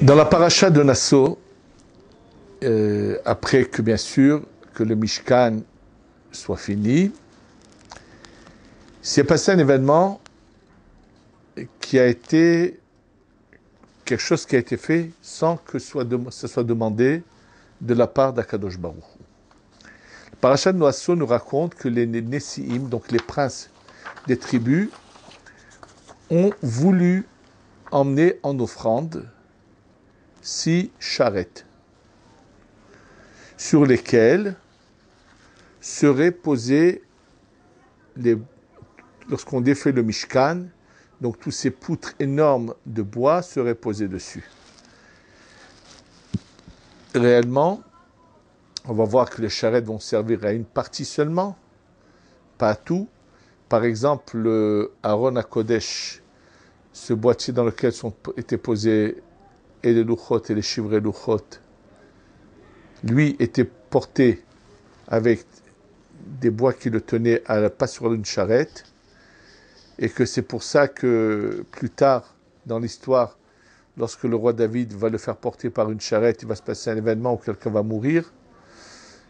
Dans la paracha de Nassau, après que bien sûr que le Mishkan soit fini, s'est passé un événement qui a été quelque chose qui a été fait sans que ça soit demandé de la part d'Akadosh Baruch. La paracha de Nassau nous raconte que les Nessiim, donc les princes des tribus, ont voulu emmener en offrande 6 charrettes sur lesquelles seraient posées lorsqu'on défait le Mishkan, donc tous ces poutres énormes de bois seraient posées dessus. Réellement, on va voir que les charrettes vont servir à une partie seulement, pas à tout. Par exemple, le Aaron HaKodesh, ce boîtier dans lequel étaient posés et les louchot et les chivrés louchot, lui était porté avec des bois qui le tenaient pas sur une charrette, et que c'est pour ça que plus tard dans l'histoire, lorsque le roi David va le faire porter par une charrette, il va se passer un événement où quelqu'un va mourir,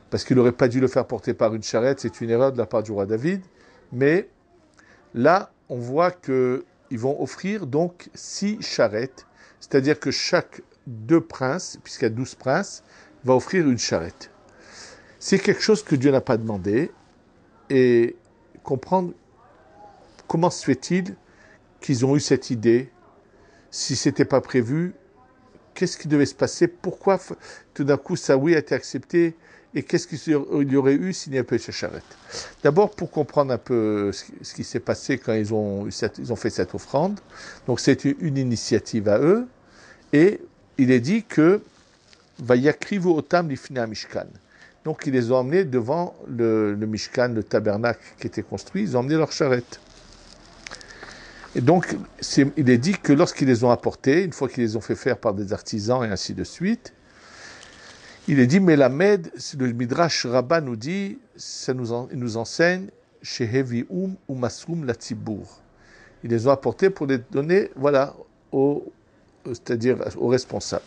parce qu'il n'aurait pas dû le faire porter par une charrette, c'est une erreur de la part du roi David, mais là on voit qu'ils vont offrir donc 6 charrettes, c'est-à-dire que chaque 2 princes, puisqu'il y a 12 princes, va offrir une charrette. C'est quelque chose que Dieu n'a pas demandé, et comprendre comment se fait-il qu'ils ont eu cette idée, si ce n'était pas prévu, qu'est-ce qui devait se passer, pourquoi tout d'un coup ça oui a été accepté, et qu'est-ce qu'il y aurait eu s'il n'y avait pas eu cette charrette. D'abord pour comprendre un peu ce qui s'est passé quand ils ont fait cette offrande, donc c'est une initiative à eux, et il est dit que Vayakrivu otam lifnei Mishkan. Donc ils les ont emmenés devant le Mishkan, le tabernacle qui était construit, ils ont emmené leurs charrettes. Et donc il est dit que lorsqu'ils les ont apportés, une fois qu'ils les ont fait faire par des artisans et ainsi de suite, il est dit, mais la Med, le Midrash Rabbah nous dit, il nous enseigne, Shehevi'um ou Masrum la Tzibour. Ils les ont apportés pour les donner, voilà, c'est-à-dire aux responsables.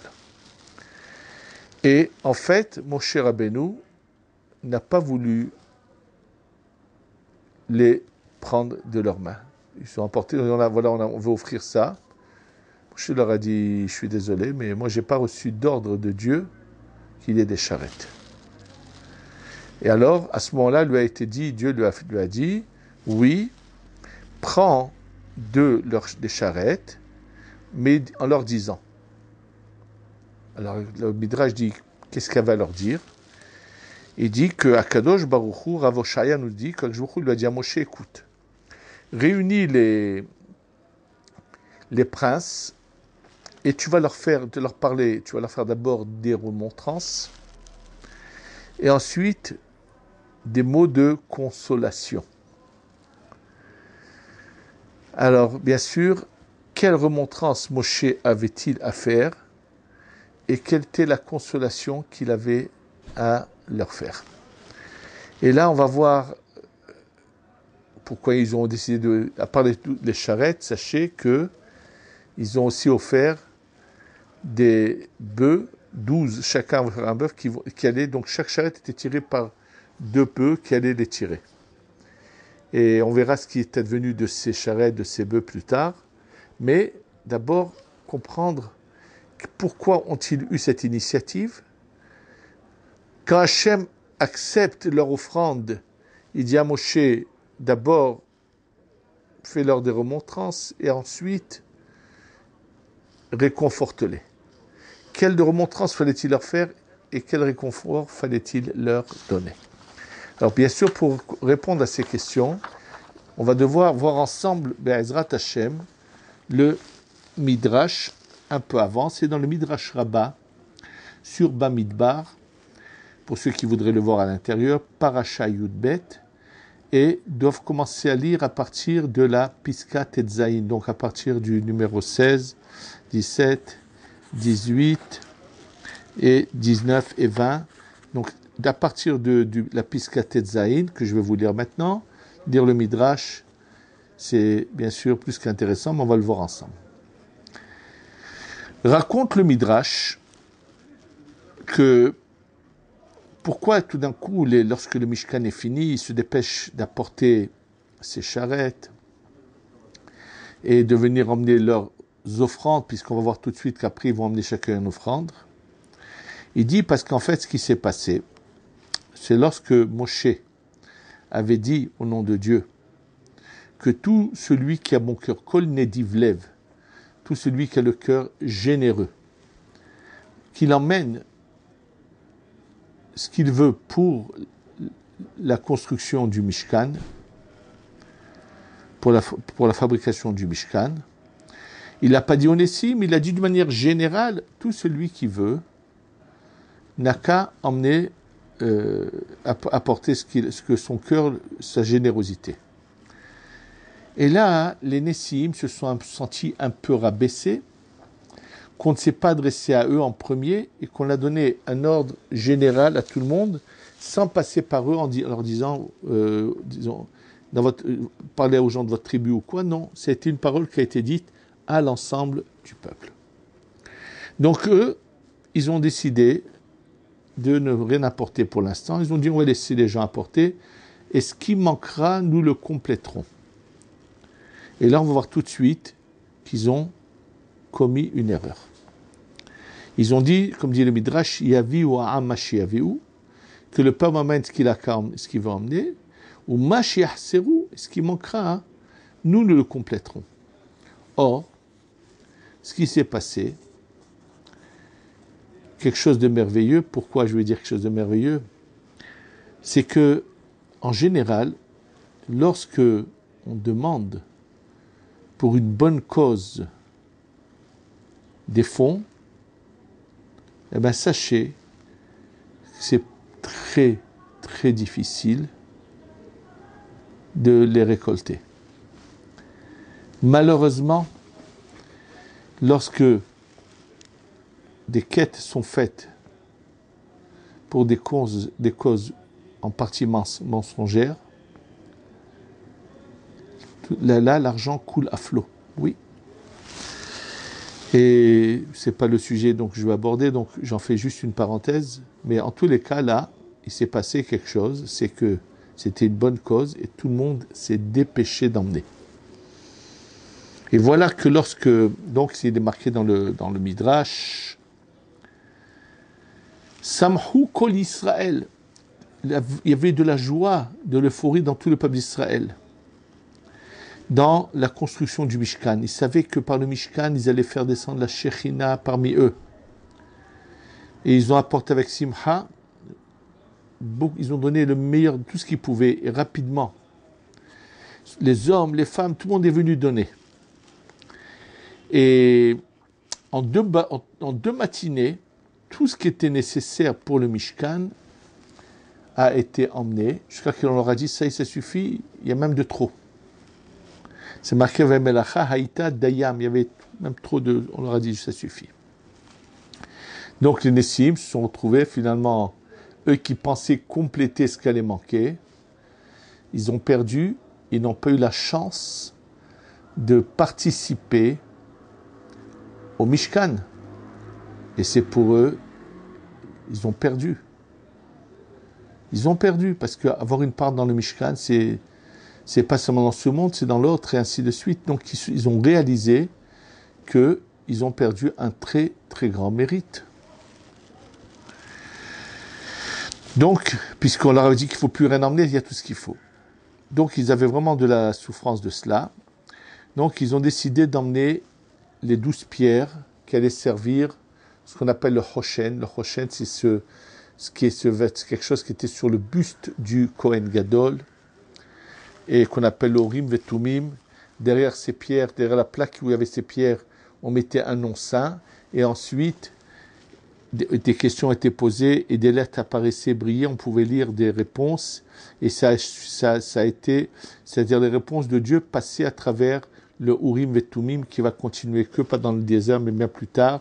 Et en fait, Moshe Rabbeinu n'a pas voulu les prendre de leurs mains. Ils sont apportés, on veut offrir ça. Moshe leur a dit, je suis désolé, mais moi je n'ai pas reçu d'ordre de Dieu qu'il y ait des charrettes. Et alors, à ce moment-là, lui a été dit, Dieu lui a dit, oui, prends des charrettes, mais en leur disant. Alors, le Midrash dit, qu'est-ce qu'elle va leur dire? Il dit que Akadosh Baruch Hu, Rav Oshaya nous dit, qu'Akadosh Baruch Hu lui a dit à Moshe, écoute, réunis les princes, et tu vas leur faire d'abord des remontrances, et ensuite des mots de consolation. Alors, bien sûr, quelle remontrance Moshe avait-il à faire et quelle était la consolation qu'il avait à leur faire. Et là, on va voir pourquoi ils ont décidé à part les charrettes, sachez qu'ils ont aussi offert des bœufs, 12, chacun va faire un bœuf qui allait, donc chaque charrette était tirée par 2 bœufs qui allaient les tirer. Et on verra ce qui est advenu de ces charrettes, de ces bœufs plus tard. Mais d'abord, comprendre pourquoi ont-ils eu cette initiative. Quand Hachem accepte leur offrande, il dit à Moshe, d'abord, fais-leur des remontrances et ensuite, réconforte-les. Quelle remontrance fallait-il leur faire et quel réconfort fallait-il leur donner? Alors bien sûr, pour répondre à ces questions, on va devoir voir ensemble, Be'ezrat Hashem, le Midrash un peu avant. C'est dans le Midrash Rabbah, sur Bamidbar, pour ceux qui voudraient le voir à l'intérieur, Parasha Yudbet, et doivent commencer à lire à partir de la Piska Tetzaïn, donc à partir du numéro 16, 17, 18 et 19 et 20. Donc à partir de la Piska Tetzaïn, que je vais vous lire maintenant, lire le Midrash, c'est bien sûr plus qu'intéressant, mais on va le voir ensemble. Raconte le Midrash que pourquoi tout d'un coup, lorsque le Mishkan est fini, ils se dépêchent d'apporter ses charrettes et de venir emmener leurs offrandes, puisqu'on va voir tout de suite qu'après ils vont emmener chacun une offrande. Il dit parce qu'en fait, ce qui s'est passé, c'est lorsque Moshe avait dit au nom de Dieu que tout celui qui a mon cœur, Kol Nediv Lev, tout celui qui a le cœur généreux, qu'il emmène ce qu'il veut pour la construction du Mishkan, pour la fabrication du Mishkan. Il n'a pas dit Onessim, il a dit d'une manière générale, tout celui qui veut n'a qu'à emmener, apporter ce que son cœur, sa générosité. Et là, les Nessim se sont sentis un peu rabaissés, qu'on ne s'est pas adressé à eux en premier et qu'on a donné un ordre général à tout le monde sans passer par eux en leur disant, disons, parlez aux gens de votre tribu ou quoi. Non, c'était une parole qui a été dite à l'ensemble du peuple. Donc eux, ils ont décidé de ne rien apporter pour l'instant. Ils ont dit on va laisser les gens apporter et ce qui manquera, nous le compléterons. Et là, on va voir tout de suite qu'ils ont commis une erreur. Ils ont dit, comme dit le Midrash, Yaviu ha'amash yaviu, que le peuple amène ce qu'il va emmener, ou Mashiach seru, ce qui manquera, nous le compléterons. Or, ce qui s'est passé, quelque chose de merveilleux. Pourquoi je veux dire quelque chose de merveilleux? C'est que, en général, lorsque on demande pour une bonne cause des fonds, eh bien, sachez que c'est très, très difficile de les récolter. Malheureusement, lorsque des quêtes sont faites pour des causes en partie mensongères, là, l'argent coule à flot. Oui. Et c'est pas le sujet donc je vais aborder, donc j'en fais juste une parenthèse. Mais en tous les cas, là, il s'est passé quelque chose, c'est que c'était une bonne cause et tout le monde s'est dépêché d'emmener. Et voilà que lorsque, donc c'est marqué dans le Midrash, Samhu kol Israël, il y avait de la joie, de l'euphorie dans tout le peuple d'Israël, dans la construction du Mishkan. Ils savaient que par le Mishkan, ils allaient faire descendre la Shekhinah parmi eux. Et ils ont apporté avec Simcha, ils ont donné le meilleur de tout ce qu'ils pouvaient, et rapidement. Les hommes, les femmes, tout le monde est venu donner. Et en deux matinées, tout ce qui était nécessaire pour le Mishkan a été emmené, jusqu'à ce qu'on leur a dit, ça suffit, il y a même de trop. C'est marqué Vemelacha Haïta Dayam, il y avait même trop de, on leur a dit, ça suffit. Donc les Nessim se sont retrouvés finalement, eux qui pensaient compléter ce qui allait manquer, ils ont perdu, ils n'ont pas eu la chance de participer au Mishkan. Et c'est pour eux, ils ont perdu. Ils ont perdu, parce qu'avoir une part dans le Mishkan, c'est pas seulement dans ce monde, c'est dans l'autre, et ainsi de suite. Donc ils ont réalisé qu'ils ont perdu un très très grand mérite. Donc, puisqu'on leur a dit qu'il ne faut plus rien emmener, il y a tout ce qu'il faut. Donc ils avaient vraiment de la souffrance de cela. Donc ils ont décidé d'emmener les 12 pierres qui allaient servir ce qu'on appelle le Hoshen. Le Hoshen, c'est quelque chose qui était sur le buste du Kohen Gadol et qu'on appelle l'Orim Vetumim. Derrière ces pierres, derrière la plaque où il y avait ces pierres, on mettait un nom saint et ensuite des questions étaient posées et des lettres apparaissaient briller, on pouvait lire des réponses et ça a été, c'est-à-dire les réponses de Dieu passées à travers le Urim Vetumim qui va continuer que pas dans le désert mais bien plus tard.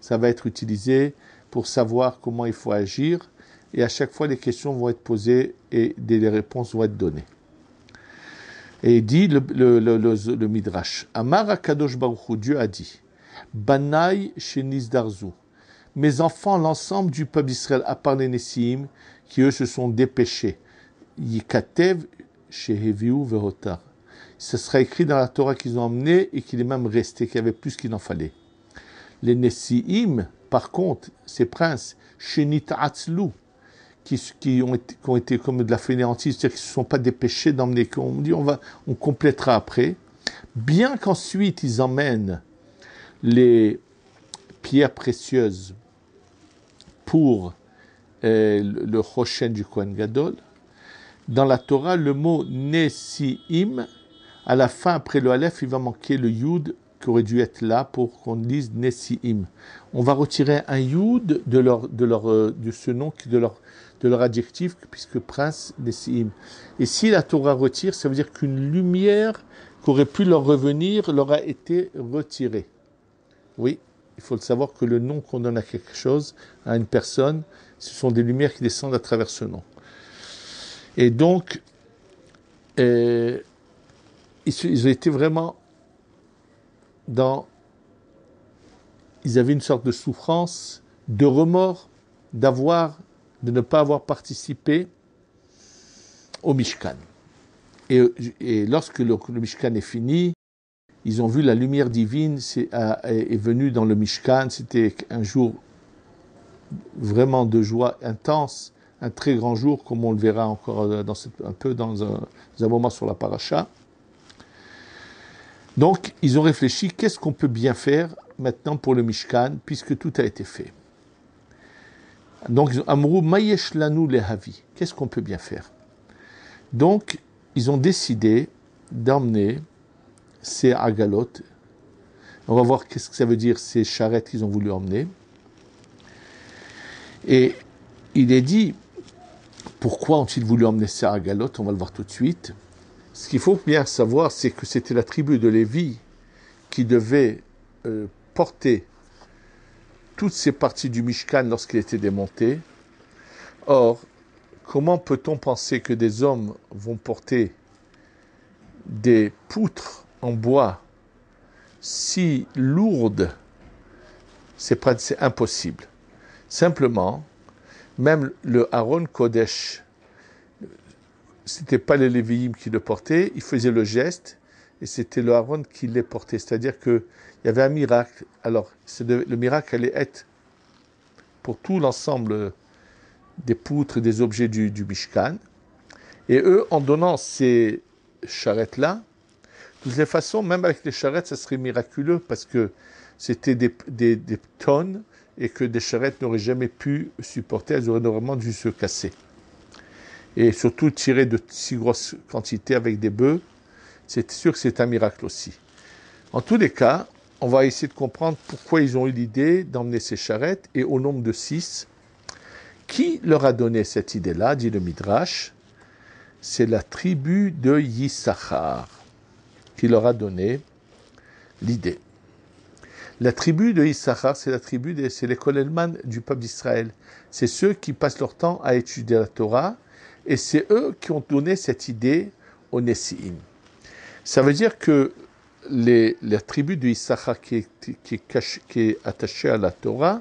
Ça va être utilisé pour savoir comment il faut agir et à chaque fois les questions vont être posées et des réponses vont être données. Et il dit le Midrash, Amar HaKadosh Baruch Hu, Dieu a dit, Banaï chez Nizdarzu. Mes enfants, l'ensemble du peuple d'Israël, à part les Nessiim, qui eux se sont dépêchés. Yikatev chez Heviu Vehotar. Ce sera écrit dans la Torah qu'ils ont emmené et qu'il est même resté, qu'il y avait plus qu'il en fallait. Les Nessiim, par contre, ces princes, chez Nitatzlu, qui ont été comme de la fainéantise, c'est-à-dire qu'ils ne se sont pas dépêchés d'emmener, on dit on complétera après, bien qu'ensuite ils emmènent les pierres précieuses pour le Choshen du Kohen Gadol. Dans la Torah, le mot Nessiim, à la fin, après le Aleph, il va manquer le Yud qui aurait dû être là pour qu'on dise Nessiim. On va retirer un Yud de ce nom, de leur adjectif, puisque prince Nessiim. Et si la Torah retire, ça veut dire qu'une lumière qui aurait pu leur revenir leur a été retirée. Oui, il faut le savoir que le nom qu'on donne à quelque chose, à une personne, ce sont des lumières qui descendent à travers ce nom. Et donc, ils ont été vraiment ils avaient une sorte de souffrance, de remords, de ne pas avoir participé au Mishkan. Et lorsque le Mishkan est fini, ils ont vu la lumière divine est venue dans le Mishkan. C'était un jour vraiment de joie intense, un très grand jour, comme on le verra encore dans un moment sur la paracha. Donc, ils ont réfléchi, qu'est-ce qu'on peut bien faire maintenant pour le Mishkan, puisque tout a été fait. Donc, Amrou Mayesh Lanu Lehavi, qu'est-ce qu'on peut bien faire? Donc, ils ont décidé d'emmener ces agalot. On va voir qu'est-ce que ça veut dire, ces charrettes qu'ils ont voulu emmener. Et il est dit, pourquoi ont-ils voulu emmener ces agalot? On va le voir tout de suite. Ce qu'il faut bien savoir, c'est que c'était la tribu de Lévi qui devait porter toutes ces parties du Mishkan lorsqu'il était démonté. Or, comment peut-on penser que des hommes vont porter des poutres en bois si lourdes? C'est impossible. Simplement, même le Aaron Kodesh, c'était pas les Lévi'im qui le portaient, ils faisaient le geste et c'était le Aaron qui les portait. C'est-à-dire qu'il y avait un miracle. Alors, le miracle allait être pour tout l'ensemble des poutres, des objets du Mishkan. Et eux, en donnant ces charrettes-là, de toutes les façons, même avec les charrettes, ça serait miraculeux parce que c'était des tonnes et que des charrettes n'auraient jamais pu supporter, elles auraient normalement dû se casser. Et surtout tirer de si grosses quantités avec des bœufs, c'est sûr que c'est un miracle aussi. En tous les cas, on va essayer de comprendre pourquoi ils ont eu l'idée d'emmener ces charrettes, et au nombre de 6. Qui leur a donné cette idée-là, dit le Midrash? C'est la tribu de Yissachar qui leur a donné l'idée. La tribu de Yissachar, c'est les Kolelman du peuple d'Israël. C'est ceux qui passent leur temps à étudier la Torah, et c'est eux qui ont donné cette idée aux Nessiim. Ça veut dire que la tribu de Yissachar qui est attachée à la Torah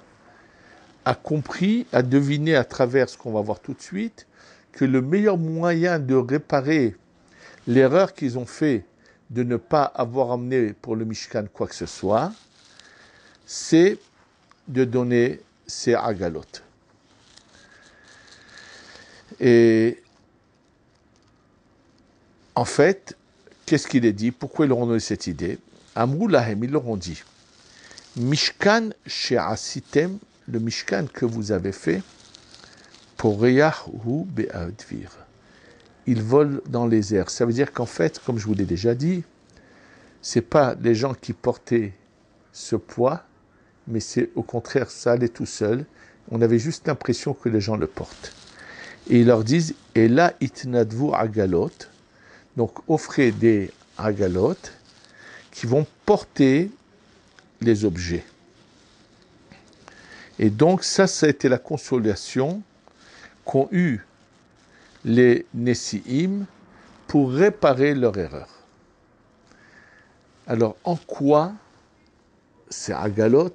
a compris, a deviné à travers ce qu'on va voir tout de suite, que le meilleur moyen de réparer l'erreur qu'ils ont fait de ne pas avoir emmené pour le Mishkan quoi que ce soit, c'est de donner ces agalot. Et en fait, qu'est-ce qu'il est dit? Pourquoi ils leur ont donné cette idée? Amrou lahem, ils leur ont dit, Mishkan she'asitem, le Mishkan que vous avez fait, Poreyahu be'advir. Il vole dans les airs. Ça veut dire qu'en fait, comme je vous l'ai déjà dit, c'est pas les gens qui portaient ce poids, mais c'est au contraire, ça allait tout seul. On avait juste l'impression que les gens le portent. Et ils leur disent, et là, itnadvu agalot, donc offrez des agalot qui vont porter les objets. Et donc ça a été la consolation qu'ont eu les Nessiim pour réparer leur erreur. Alors en quoi ces agalot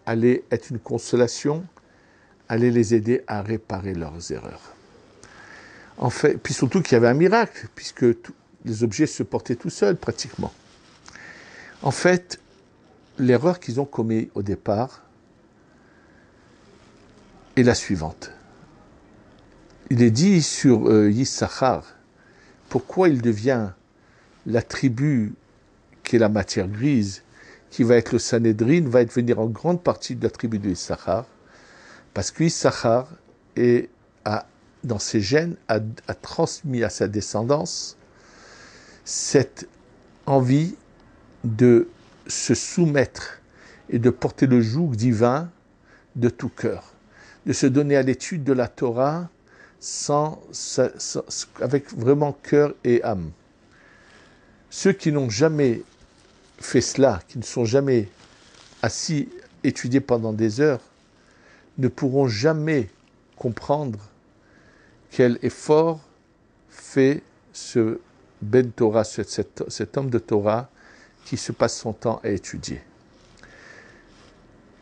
allaient être une consolation, allaient les aider à réparer leurs erreurs. En fait, puis surtout qu'il y avait un miracle, puisque les objets se portaient tout seuls pratiquement. En fait, l'erreur qu'ils ont commise au départ est la suivante. Il est dit sur Yissachar, pourquoi il devient la tribu qui est la matière grise, qui va être le Sanhédrin, va devenir en grande partie de la tribu de Yissachar, parce que Yissachar dans ses gènes, a transmis à sa descendance cette envie de se soumettre et de porter le joug divin de tout cœur, de se donner à l'étude de la Torah avec vraiment cœur et âme. Ceux qui n'ont jamais fait cela, qui ne sont jamais assis, étudiés pendant des heures, ne pourront jamais comprendre quel effort fait ce Ben Torah, cet homme de Torah qui se passe son temps à étudier.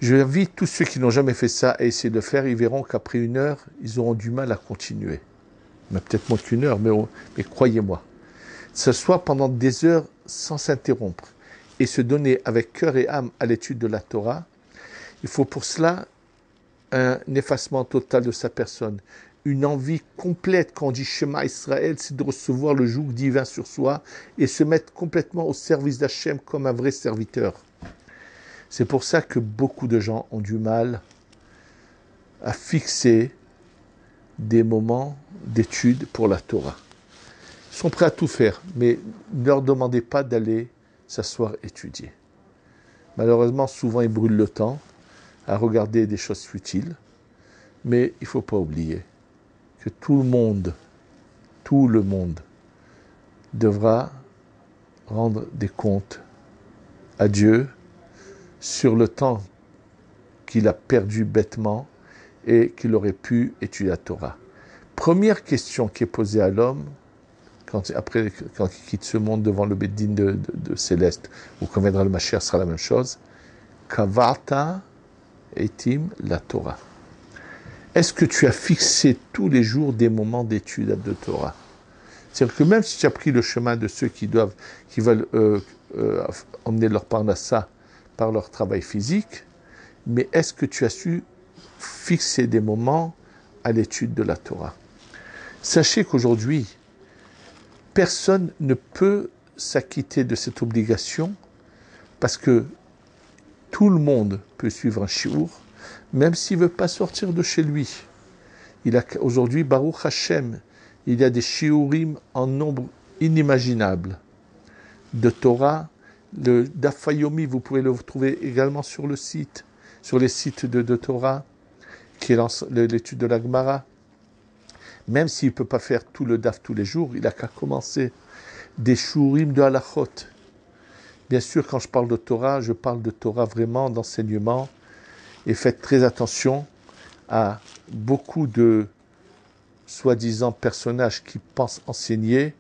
Je invite tous ceux qui n'ont jamais fait ça à essayer de le faire. Ils verront qu'après 1 heure, ils auront du mal à continuer. Mais peut-être moins qu'1 heure, mais croyez-moi. Ce soit pendant des heures sans s'interrompre et se donner avec cœur et âme à l'étude de la Torah, il faut pour cela un effacement total de sa personne. Une envie complète, quand on dit Shema Israël, c'est de recevoir le joug divin sur soi et se mettre complètement au service d'Hachem comme un vrai serviteur. C'est pour ça que beaucoup de gens ont du mal à fixer des moments d'étude pour la Torah. Ils sont prêts à tout faire, mais ne leur demandez pas d'aller s'asseoir étudier. Malheureusement, souvent, ils brûlent le temps à regarder des choses futiles, mais il ne faut pas oublier que tout le monde devra rendre des comptes à Dieu sur le temps qu'il a perdu bêtement et qu'il aurait pu étudier la Torah. Première question qui est posée à l'homme, quand il quitte ce monde devant le Beddin de Céleste, ou quand viendra le Mashiach, sera la même chose. Kavata etim la Torah. Est-ce que tu as fixé tous les jours des moments d'étude de Torah? C'est-à-dire que même si tu as pris le chemin de ceux qui veulent emmener leur parnassa par leur travail physique, mais est-ce que tu as su fixer des moments à l'étude de la Torah? Sachez qu'aujourd'hui, personne ne peut s'acquitter de cette obligation parce que tout le monde peut suivre un shiur, même s'il ne veut pas sortir de chez lui. Aujourd'hui, Baruch Hashem, il y a des shiurim en nombre inimaginable de Torah. Le Daf Yomi, vous pouvez le trouver également sur les sites de Torah, qui est l'étude de la Gemara. Même s'il ne peut pas faire tout le Daf tous les jours, il n'a qu'à commencer des shiurim de halachot. Bien sûr, quand je parle de Torah, je parle de Torah vraiment, d'enseignement. Et faites très attention à beaucoup de soi-disant personnages qui pensent enseigner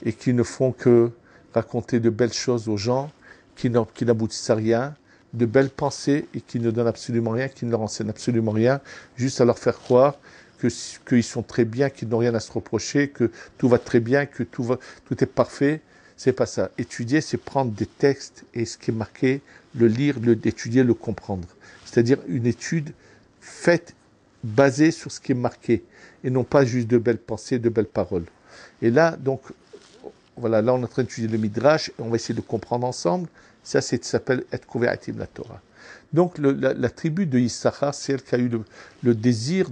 et qui ne font que raconter de belles choses aux gens, qui n'aboutissent à rien, de belles pensées et qui ne donnent absolument rien, qui ne leur enseignent absolument rien, juste à leur faire croire qu'ils sont très bien, qu'ils n'ont rien à se reprocher, que tout va très bien, que tout est parfait. C'est pas ça. Étudier, c'est prendre des textes et ce qui est marqué, le lire, l'étudier, le comprendre. C'est-à-dire une étude faite, basée sur ce qui est marqué, et non pas juste de belles pensées, de belles paroles. Et là, donc, voilà, là on est en train d'étudier le Midrash, et on va essayer de comprendre ensemble. Ça s'appelle « Et Kove'atim la Torah ». Donc la tribu de Yissachar, c'est elle qui a eu le désir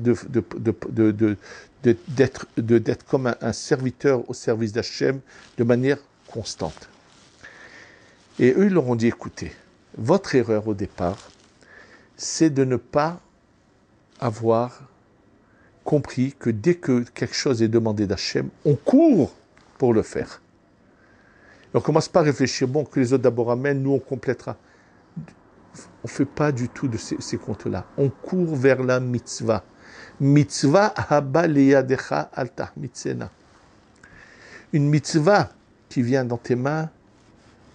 d'être comme un serviteur au service d'Hachem de manière constante. Et eux, ils leur ont dit, écoutez, votre erreur au départ, c'est de ne pas avoir compris que dès que quelque chose est demandé d'Hachem, on court pour le faire. Et on ne commence pas à réfléchir, bon, que les autres d'abord amènent, nous on complétera. On ne fait pas du tout de ces comptes-là. On court vers la mitzvah. Mitzvah haba leyadecha al tahmitzena. Une mitzvah qui vient dans tes mains,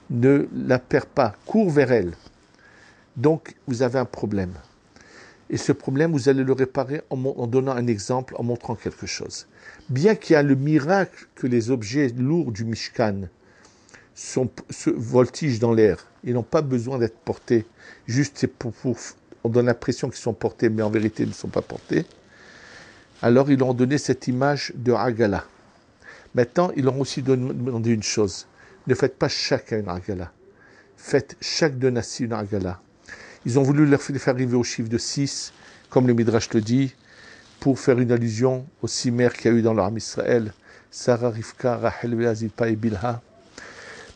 ne la perds pas, cours vers elle. Donc, vous avez un problème. Et ce problème, vous allez le réparer en donnant un exemple, en montrant quelque chose. Bien qu'il y a le miracle que les objets lourds du Mishkan se voltigent dans l'air, ils n'ont pas besoin d'être portés. Juste, on donne l'impression qu'ils sont portés, mais en vérité, ils ne sont pas portés. Alors, ils leur ont donné cette image de Agala. Maintenant, ils leur ont aussi demandé une chose. Ne faites pas chacun une Agala. Faites chaque deux nassis une Agala. Ils ont voulu les faire arriver au chiffre de 6, comme le Midrash le dit, pour faire une allusion aux 6 mères qu'il y a eu dans l'Arme Israël, Sarah, Rivka, Rachel, Zilpa et Bilha,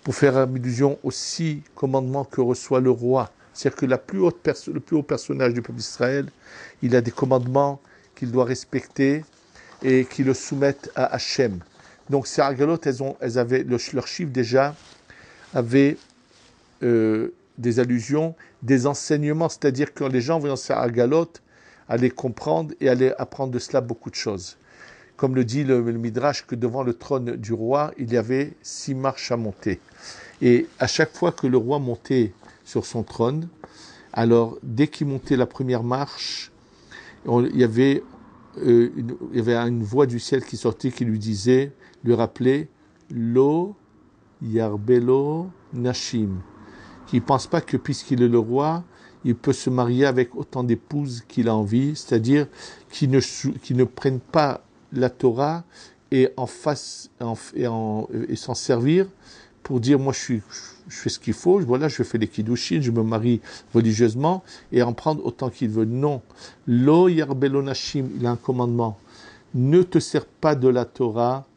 pour faire allusion aux 6 commandements que reçoit le roi. C'est-à-dire que le plus haut personnage du peuple d'Israël, il a des commandements qu'il doit respecter et qui le soumettent à Hachem. Donc ces Agalot, elles avaient, leur chiffre déjà avait des allusions, des enseignements, c'est-à-dire que les gens voyant ces Agalot allaient comprendre et allaient apprendre de cela beaucoup de choses. Comme le dit le Midrash, que devant le trône du roi, il y avait 6 marches à monter. Et à chaque fois que le roi montait sur son trône, alors dès qu'il montait la première marche, il y avait une voix du ciel qui sortait, qui lui rappelait Lo Yarbelo Nashim, qui ne pense pas que puisqu'il est le roi, il peut se marier avec autant d'épouses qu'il a envie, c'est-à-dire qui ne prennent pas la Torah et s'en servir pour dire moi je fais ce qu'il faut, voilà, je fais les kiddushin, je me marie religieusement et en prendre autant qu'il veut. Non. Lo Yarbelo Nashim, il a un commandement. Ne te sers pas de la Torah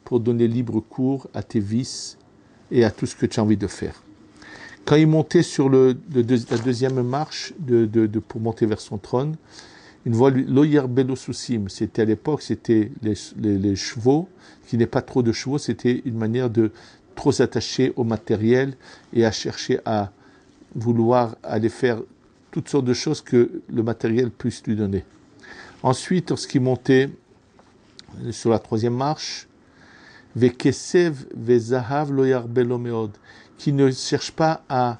pour donner libre cours à tes vices et à tout ce que tu as envie de faire. Quand il montait sur la deuxième marche pour monter vers son trône, une voix, Lo Yarbelo Susim, c'était à l'époque, c'était les chevaux, qui n'est pas trop de chevaux, c'était une manière de trop s'attacher au matériel et à chercher à vouloir aller faire toutes sortes de choses que le matériel puisse lui donner. Ensuite, lorsqu'il montait sur la troisième marche, Vekesev vezahav lo yarbelo meod, qui ne cherche pas à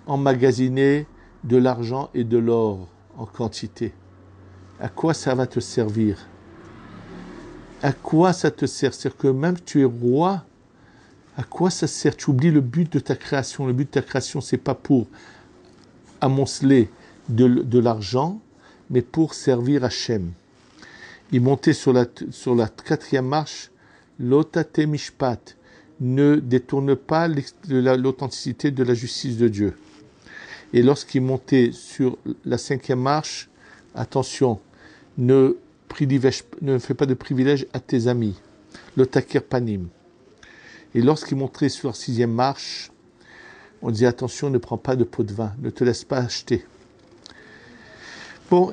emmagasiner de l'argent et de l'or en quantité. À quoi ça va te servir? À quoi ça te sert? C'est-à-dire que même tu es roi, à quoi ça sert? Tu oublies le but de ta création. Le but de ta création, c'est pas pour amonceler de l'argent, mais pour servir Hachem. Il montait sur la quatrième marche, Lotate Mishpat, ne détourne pas l'authenticité de la justice de Dieu. Et lorsqu'il montait sur la cinquième marche, attention, ne fais pas de privilège à tes amis, Lotakir Panim. Et lorsqu'il montait sur la sixième marche, on dit attention, ne prends pas de pot de vin, ne te laisse pas acheter. Bon,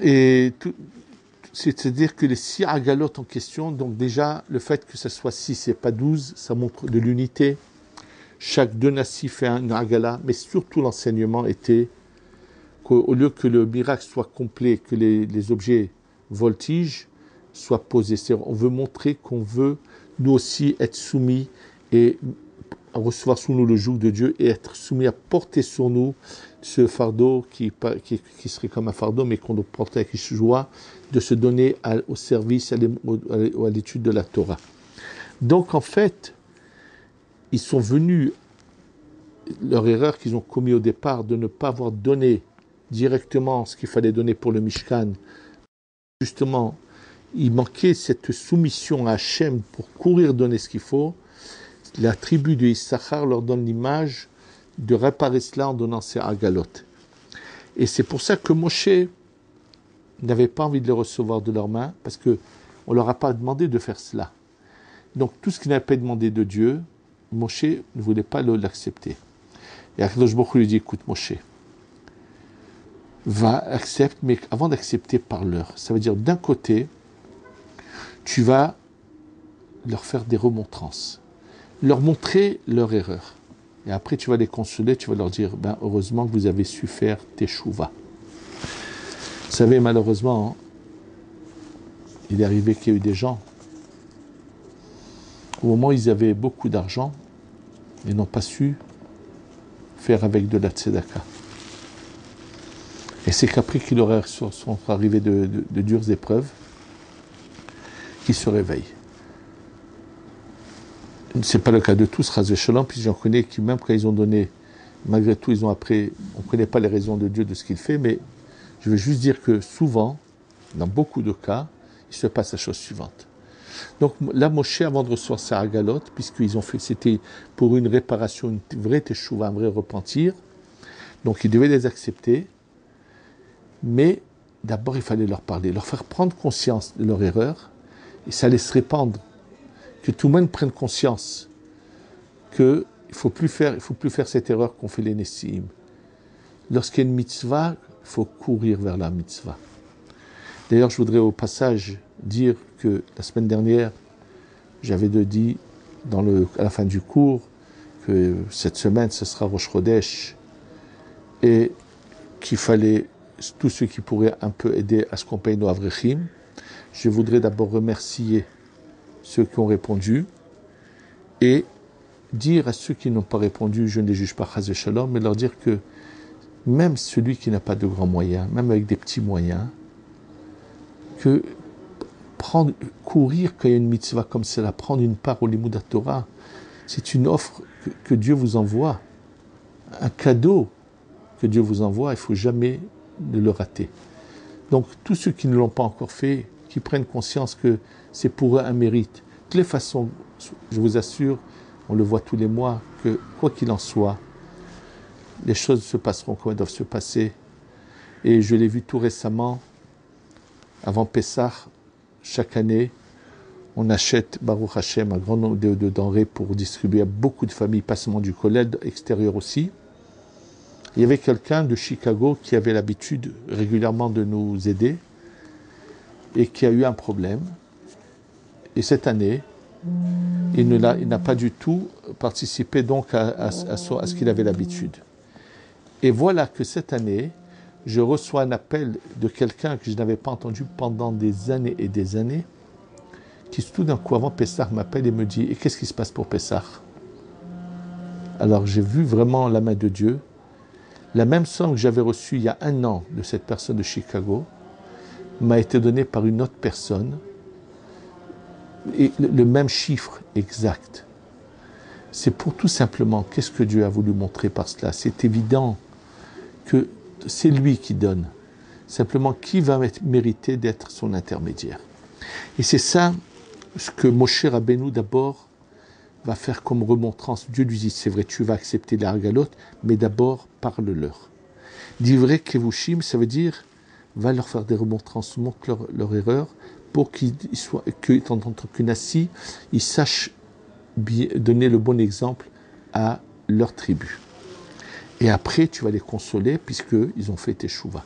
c'est-à-dire que les 6 Agalot en question, donc déjà, le fait que ce soit 6 et pas 12, ça montre de l'unité. Chaque 2 nassis fait une Agala, mais surtout l'enseignement était qu'au lieu que le miracle soit complet, que les objets voltigent, soient posés. C'est-à-dire, on veut montrer qu'on veut, nous aussi, être soumis et recevoir sous nous le joug de Dieu et être soumis à porter sur nous ce fardeau qui serait comme un fardeau, mais qu'on doit porter avec joie, de se donner au service, à l'étude de la Torah. Donc en fait, ils sont venus, leur erreur qu'ils ont commis au départ de ne pas avoir donné directement ce qu'il fallait donner pour le Mishkan, justement, il manquait cette soumission à Hachem pour courir donner ce qu'il faut. La tribu de Issachar leur donne l'image de réparer cela en donnant ces Agalot. Et c'est pour ça que Moshe n'avait pas envie de les recevoir de leurs mains, parce qu'on ne leur a pas demandé de faire cela. Donc tout ce qui n'avait pas demandé de Dieu, Moshe ne voulait pas l'accepter. Et Akadosh Baruch Hu lui dit, écoute Moshe, accepte, mais avant d'accepter, parle-leur. Ça veut dire, d'un côté, tu vas leur faire des remontrances, leur montrer leur erreur. Et après, tu vas les consoler, tu vas leur dire, heureusement que vous avez su faire teshuva. Vous savez, malheureusement, il est arrivé qu'il y a eu des gens, au moment où ils avaient beaucoup d'argent, ils n'ont pas su faire avec de la tzedaka. Et c'est qu'après qu'il sont arrivés de dures épreuves, qu'il se réveille. Ce n'est pas le cas de tous, Chas v'Shalom, puis j'en connais qui, même quand ils ont donné, malgré tout, ils ont après, on ne connaît pas les raisons de Dieu de ce qu'il fait, mais je veux juste dire que souvent, dans beaucoup de cas, il se passe la chose suivante. Donc là, Moshe, avant de recevoir sa Hagalot, puisqu'ils ont fait, c'était pour une réparation, une vraie teshuva, un vrai repentir, donc il devait les accepter, mais d'abord il fallait leur parler, leur faire prendre conscience de leur erreur, et ça allait se répandre, que tout le monde prenne conscience qu'il ne faut plus faire cette erreur qu'ont fait les Nessim. Lorsqu'il y a une mitzvah, il faut courir vers la mitzvah. D'ailleurs, je voudrais au passage dire que la semaine dernière, j'avais dit à la fin du cours que cette semaine, ce sera Rosh Chodesh et qu'il fallait tous ceux qui pourraient un peu aider à ce qu'on paye nos Avrechim. Je voudrais d'abord remercier ceux qui ont répondu et dire à ceux qui n'ont pas répondu, je ne les juge pas, Chas v'Shalom, mais leur dire que même celui qui n'a pas de grands moyens, même avec des petits moyens, que courir quand il y a une mitzvah comme cela, prendre une part au Limud Torah, c'est une offre que Dieu vous envoie, un cadeau que Dieu vous envoie, il ne faut jamais le rater. Donc tous ceux qui ne l'ont pas encore fait, qui prennent conscience que c'est pour eux un mérite. De toutes les façons, je vous assure, on le voit tous les mois, que quoi qu'il en soit, les choses se passeront comme elles doivent se passer. Et je l'ai vu tout récemment, avant Pessah, chaque année, on achète, Baruch Hashem, un grand nombre de denrées pour distribuer à beaucoup de familles, pas seulement du collège, extérieur aussi. Il y avait quelqu'un de Chicago qui avait l'habitude régulièrement de nous aider et qui a eu un problème. Et cette année, il n'a pas du tout participé donc à ce qu'il avait l'habitude. Et voilà que cette année, je reçois un appel de quelqu'un que je n'avais pas entendu pendant des années et des années, qui tout d'un coup, avant Pessah, m'appelle et me dit « Et qu'est-ce qui se passe pour Pessah ?» Alors j'ai vu vraiment la main de Dieu. La même somme que j'avais reçue il y a 1 an de cette personne de Chicago m'a été donnée par une autre personne, et le même chiffre exact. C'est pour tout simplement, qu'est-ce que Dieu a voulu montrer par cela? C'est évident que c'est lui qui donne. Simplement, qui va mériter d'être son intermédiaire? Et c'est ça ce que Moshe Rabbeinu d'abord va faire comme remontrance. Dieu lui dit, c'est vrai, tu vas accepter la Hagalot, mais d'abord, parle-leur. Divrei kevushim, ça veut dire, va leur faire des remontrances, montre leur erreur, pour étant qu'une assis, ils sachent donner le bon exemple à leur tribu. Et après, tu vas les consoler, puisqu'ils ont fait teshuva.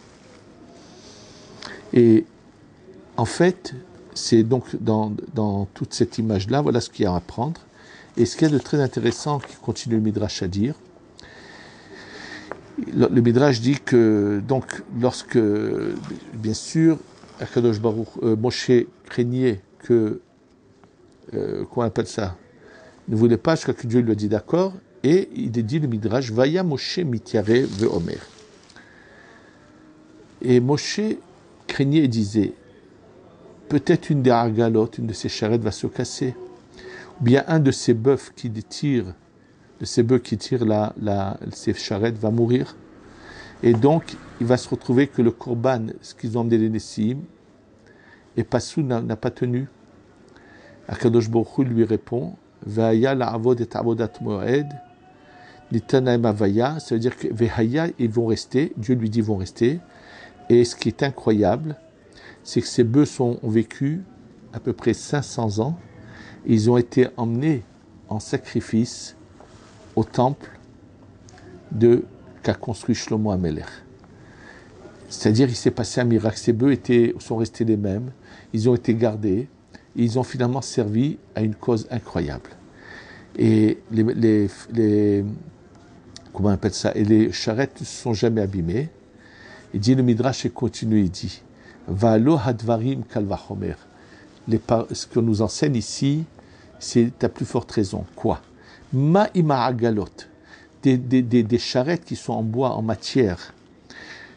Et en fait, c'est donc dans toute cette image-là, voilà ce qu'il y a à apprendre. Et ce qu'il y a de très intéressant, qui continue le Midrash à dire, le Midrash dit que, donc, lorsque, bien sûr, Akadosh Baruch, Moshe craignait que, qu'on appelle ça, ne voulait pas jusqu'à que Dieu lui a dit d'accord, et il dit le Midrash, Vaya Moshe mityare ve'omer. Et Moshe craignait et disait, peut-être une des Hagalot, une de ces charrettes va se casser, ou bien un de ces bœufs qui tirent, ces charrettes va mourir. Et donc, il va se retrouver que le korban, ce qu'ils ont emmené les Nessim, et Passou n'a pas tenu. Akadosh Baruch Hu lui répond, Vaya la'avod et avodat moed, Nitanaim avaya, ça veut dire que Vehaya, ils vont rester, Dieu lui dit ils vont rester. Et ce qui est incroyable, c'est que ces bœufs ont vécu à peu près 500 ans. Ils ont été emmenés en sacrifice au temple qu'a construit Shlomo HaMelech. C'est-à-dire, il s'est passé un miracle. Ces bœufs sont restés les mêmes. Ils ont été gardés. Et ils ont finalement servi à une cause incroyable. Et comment on appelle ça? Et les charrettes ne se sont jamais abîmées. Il dit, le Midrash continue, il dit, Va'alo hadvarim kal vachomer. Ce qu'on nous enseigne ici, c'est ta plus forte raison. Quoi? Ma ima agalot. Des charrettes qui sont en bois, en matière,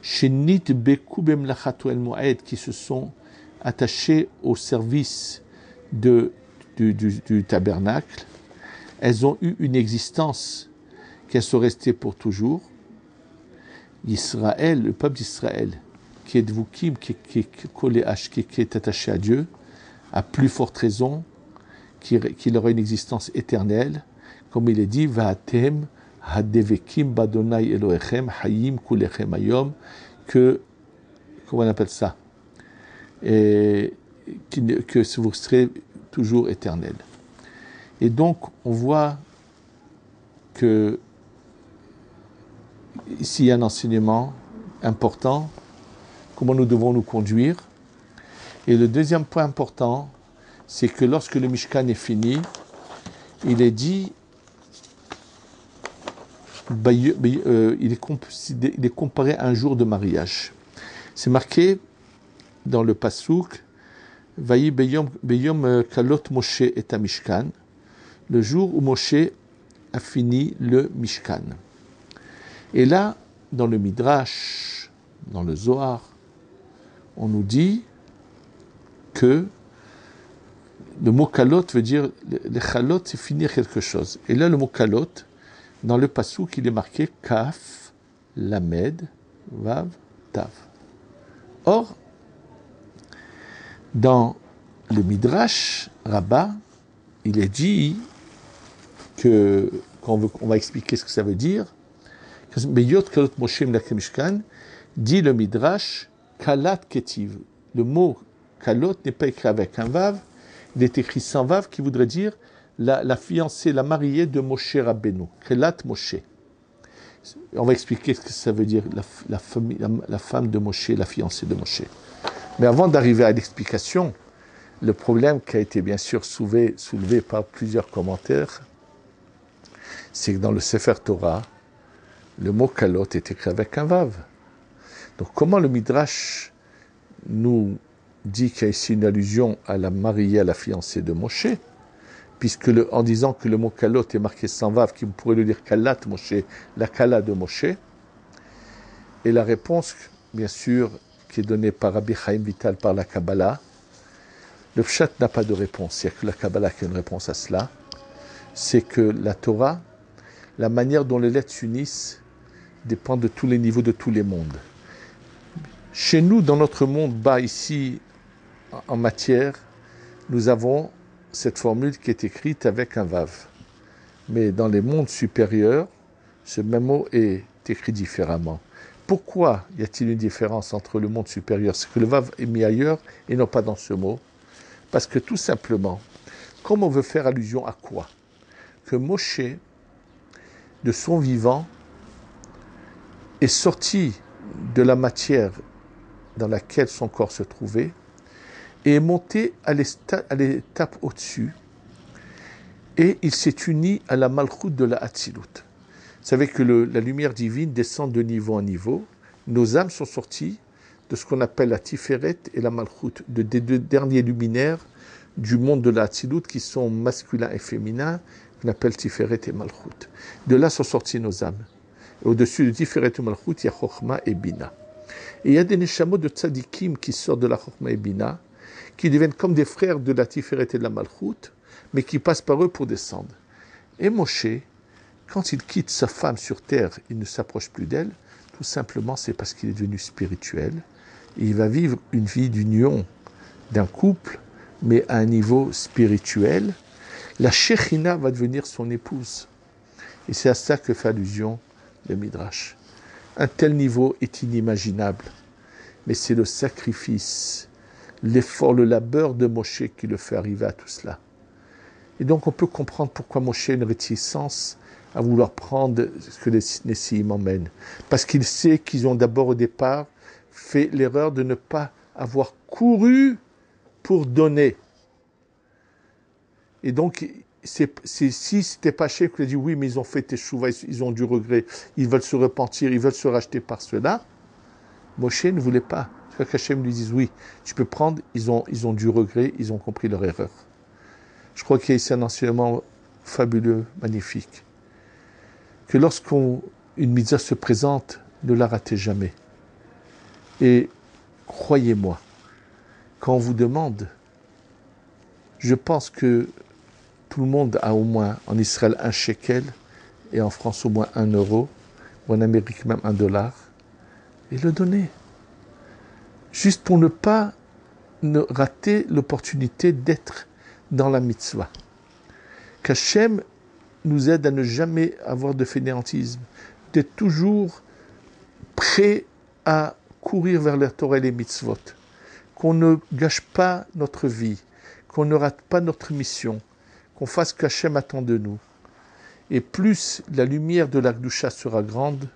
Shenit beku bemlachat el moed, qui se sont attachés au service du tabernacle, elles ont eu une existence qu'elles sont restées pour toujours. Israël, le peuple d'Israël, qui est dvukim, qui est attaché à Dieu, a plus forte raison qu'il aura une existence éternelle, comme il est dit, Va'atem hadevekim badonai Elohechem hayim kulechem hayom, que, comment on appelle ça, et que vous serez toujours éternel. Et donc, on voit que ici, il y a un enseignement important, comment nous devons nous conduire. Et le deuxième point important, c'est que lorsque le Mishkan est fini, il est dit, il est comparé à un jour de mariage. C'est marqué dans le Passouk, Vayi beyom kalot Moshe et Mishkan, le jour où Moshe a fini le Mishkan. Et là, dans le Midrash, dans le Zohar, on nous dit que le mot kalot veut dire, le kalot c'est finir quelque chose. Et là, le mot kalot, dans le Passouk, il est marqué Kaf, Lamed, Vav, Tav. Or, dans le Midrash Rabbah, il est dit que, quand on va expliquer ce que ça veut dire, Beyot kalot Moshe melakem Mishkan, dit le Midrash, Kalat Ketiv. Le mot kalot n'est pas écrit avec un vav, il est écrit sans vav, qui voudrait dire la fiancée, la mariée de Moshe Rabbeinu, Kalat Moshe. On va expliquer ce que ça veut dire, la femme de Moshe, la fiancée de Moshe. Mais avant d'arriver à l'explication, le problème qui a été bien sûr soulevé par plusieurs commentaires, c'est que dans le Sefer Torah, le mot kalot est écrit avec un vav. Donc comment le Midrash nous dit qu'il y a ici une allusion à la mariée, à la fiancée de Moshe, puisque en disant que le mot kalot est marqué sans vav, qui pourrait le dire kalat Moshe, la kala de Moshe. Et la réponse, bien sûr, qui est donnée par Rabbi Chaim Vital, par la Kabbalah, le Pshat n'a pas de réponse, il n'y a que la Kabbalah qui a une réponse à cela, c'est que la Torah, la manière dont les lettres s'unissent, dépend de tous les niveaux, de tous les mondes. Chez nous, dans notre monde bas ici, en matière, nous avons cette formule qui est écrite avec un vav. Mais dans les mondes supérieurs, ce même mot est écrit différemment. Pourquoi y a-t-il une différence entre le monde supérieur? C'est que le vav est mis ailleurs et non pas dans ce mot. Parce que tout simplement, comme on veut faire allusion à quoi? Que Moshe, de son vivant, est sorti de la matière dans laquelle son corps se trouvait et est monté à l'étape au-dessus et il s'est uni à la malchoute de la Hatzilut. Vous savez que la lumière divine descend de niveau en niveau. Nos âmes sont sorties de ce qu'on appelle la Tiferet et la malchoute, des deux derniers luminaires du monde de la Hatzilut qui sont masculins et féminins, qu'on appelle Tiferet et malchoute. De là sont sorties nos âmes. Et au-dessus de Tiferet et malchoute, il y a Chochma et Bina. Et il y a des neshamot de tzadikim qui sortent de la Chochma et Bina, qui deviennent comme des frères de la Tiferet et de la malchoute, mais qui passent par eux pour descendre. Et Moshe, quand il quitte sa femme sur terre, il ne s'approche plus d'elle, tout simplement c'est parce qu'il est devenu spirituel. Et il va vivre une vie d'union d'un couple, mais à un niveau spirituel. La Shekhinah va devenir son épouse. Et c'est à ça que fait allusion le Midrash. Un tel niveau est inimaginable, mais c'est le sacrifice, l'effort, le labeur de Moshe qui le fait arriver à tout cela. Et donc on peut comprendre pourquoi Moshe a une réticence à vouloir prendre ce que les Nessim emmènent. Parce qu'il sait qu'ils ont d'abord au départ fait l'erreur de ne pas avoir couru pour donner. Et donc, si c'était pas Hachem qui a dit oui, mais ils ont fait teshuva, ils ont du regret, ils veulent se repentir, ils veulent se racheter par cela, Moshe ne voulait pas. C'est qu'Hachem lui dise oui, tu peux prendre, ils ont du regret, ils ont compris leur erreur. Je crois qu'il y a ici un enseignement fabuleux, magnifique. Que lorsqu'une mitzvah se présente, ne la ratez jamais. Et croyez-moi, quand on vous demande, je pense que tout le monde a au moins en Israël un shekel et en France au moins 1 euro, ou en Amérique même 1 dollar, et le donner. Juste pour ne pas rater l'opportunité d'être dans la mitzvah. Qu'Hachem nous aide à ne jamais avoir de fainéantisme, d'être toujours prêt à courir vers la Torah et les mitzvot, qu'on ne gâche pas notre vie, qu'on ne rate pas notre mission, qu'on fasse ce qu'Hachem attend de nous. Et plus la lumière de la Gdusha sera grande,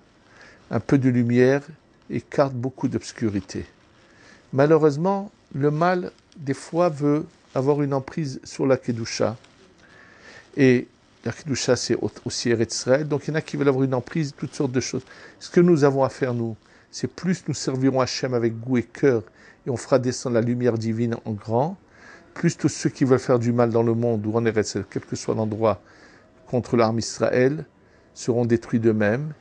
un peu de lumière écarte beaucoup d'obscurité. Malheureusement, le mal, des fois, veut avoir une emprise sur la Kedusha. Et la Kedusha, c'est aussi Eretz Israël. Donc, il y en a qui veulent avoir une emprise, toutes sortes de choses. Ce que nous avons à faire, nous, c'est plus nous servirons Hachem avec goût et cœur, et on fera descendre la lumière divine en grand, plus tous ceux qui veulent faire du mal dans le monde, ou en Eretz Israël, quel que soit l'endroit, contre l'arme Israël, seront détruits d'eux-mêmes,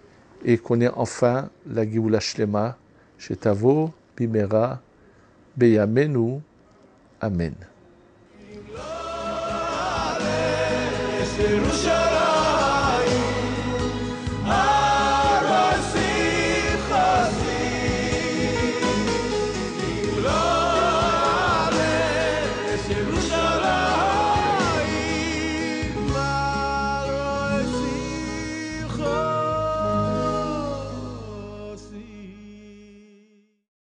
et qu'on ait enfin la Géoula Shlema, Shetavo, Bimera, Beyamenu, Amen.